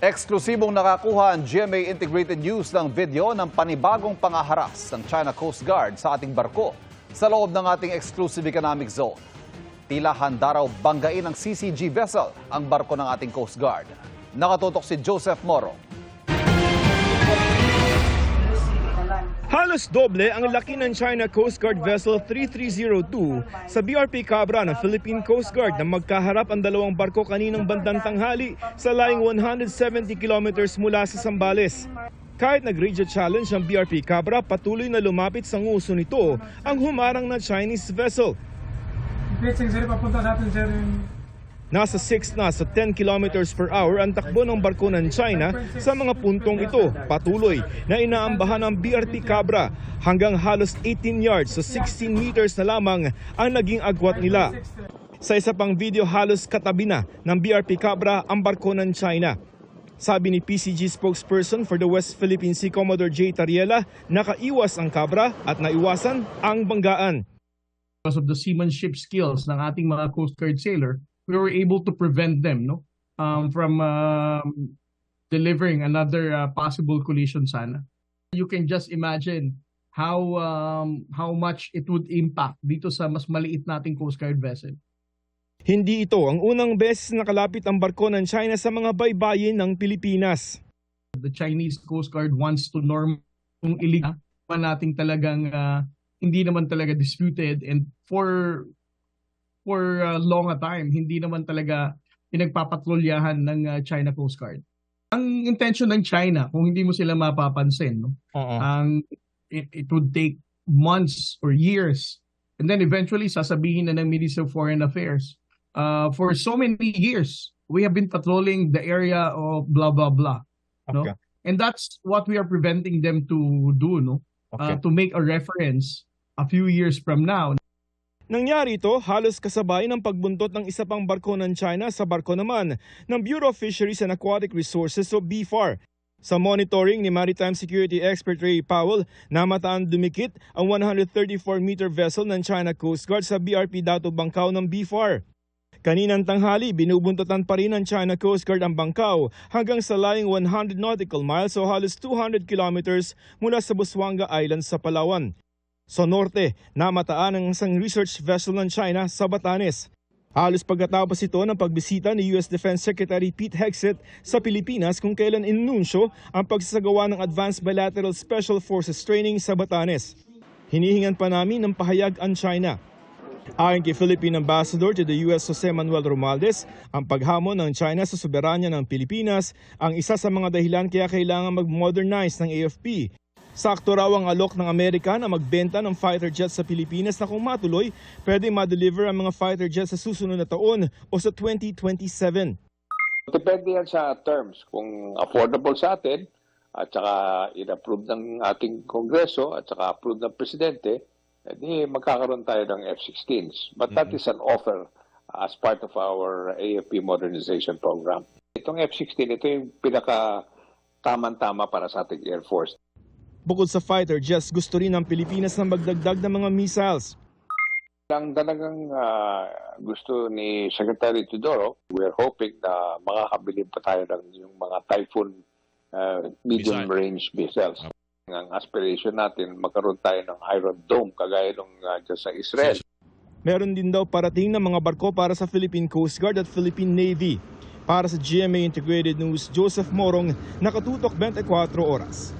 Eksklusibong nakakuha ang GMA Integrated News ng video ng panibagong pangaharas ng China Coast Guard sa ating barko sa loob ng ating exclusive economic zone. Tila handa raw banggain ng CCG vessel ang barko ng ating Coast Guard. Nakatutok si Joseph Moro. Halos doble ang laki ng China Coast Guard Vessel 3302 sa BRP Cabra ng Philippine Coast Guard na magkaharap ang dalawang barko kaninang bandang tanghali sa layong 170 kilometers mula sa Zambales. Kahit nag-radio challenge ang BRP Cabra, patuloy na lumapit sa nguso nito ang humarang na Chinese vessel. Nasa 6 na sa 10 kilometers per hour ang takbo ng barko ng China sa mga puntong ito. Patuloy na inaambahan ng BRP Cabra hanggang halos 18 yards so 16 meters na lamang ang naging agwat nila. Sa isa pang video, halos katabi na ng BRP Cabra ang barko ng China. Sabi ni PCG spokesperson for the West Philippine Sea, Commodore J. Tariela, nakaiwas ang Cabra at naiwasan ang banggaan. Because of the seamanship skills ng ating mga Coast Guard sailor, we were able to prevent them from delivering another possible collision sana. You can just imagine how much it would impact dito sa mas maliit nating Coast Guard vessel. Hindi ito ang unang beses na kalapit ang barko ng China sa mga baybayin ng Pilipinas. The Chinese Coast Guard wants to norm kung illegal nating talagang hindi naman talaga disputed, and for long a time, hindi naman talaga pinagpapatrolyahan ng China Coast Guard. Ang intention ng China, kung hindi mo sila mapapansin, it would take months or years. And then eventually, sasabihin na ng Ministry of Foreign Affairs, for so many years, we have been patrolling the area of blah, blah, blah. Okay. No? And that's what we are preventing them to do, no? Okay. To make a reference a few years from now. Nangyari ito halos kasabay ng pagbuntot ng isa pang barko ng China sa barko naman ng Bureau of Fisheries and Aquatic Resources o BFAR. Sa monitoring ni Maritime Security Expert Ray Powell, namataan dumikit ang 134-meter vessel ng China Coast Guard sa BRP Dato Bangkao ng BFAR. Kaninang tanghali, binubuntutan pa rin ng China Coast Guard ang Bangkao hanggang sa layong 100 nautical miles o halos 200 kilometers mula sa Busuanga Island sa Palawan. Sa norte, namataan ang isang research vessel ng China sa Batanes. Halos pagkatapos ito ng pagbisita ni US Defense Secretary Pete Hegseth sa Pilipinas kung kailan inunsyo ang pagsasagawa ng Advanced Bilateral Special Forces Training sa Batanes. Hinihingan pa namin ng pahayag ang China. Ayon kay Philippine Ambassador to the US Jose Manuel Romualdez, ang paghamon ng China sa soberanya ng Pilipinas ang isa sa mga dahilan kaya kailangan mag-modernize ng AFP. Sakto raw ang alok ng Amerika na magbenta ng fighter jets sa Pilipinas na kung matuloy, pwede ma-deliver ang mga fighter jets sa susunod na taon o sa 2027. Depende yan sa terms. Kung affordable sa atin at saka in-approve ng ating Kongreso at saka approve ng Presidente, edi magkakaroon tayo ng F-16s. But that is an offer as part of our AFP modernization program. Itong F-16, ito yung pinaka-tamang-tama para sa ating Air Force. Bukod sa fighter jets, gusto rin ng Pilipinas na magdagdag ng mga missiles. Ang talagang gusto ni Secretary Teodoro, we're hoping na makakabili pa tayo ng yung mga Typhoon medium-range missiles. Ang aspiration natin, magkaroon tayo ng Iron Dome, kagaya nung dyan sa Israel. Meron din daw parating ng mga barko para sa Philippine Coast Guard at Philippine Navy. Para sa GMA Integrated News, Joseph Morong, nakatutok 24 oras.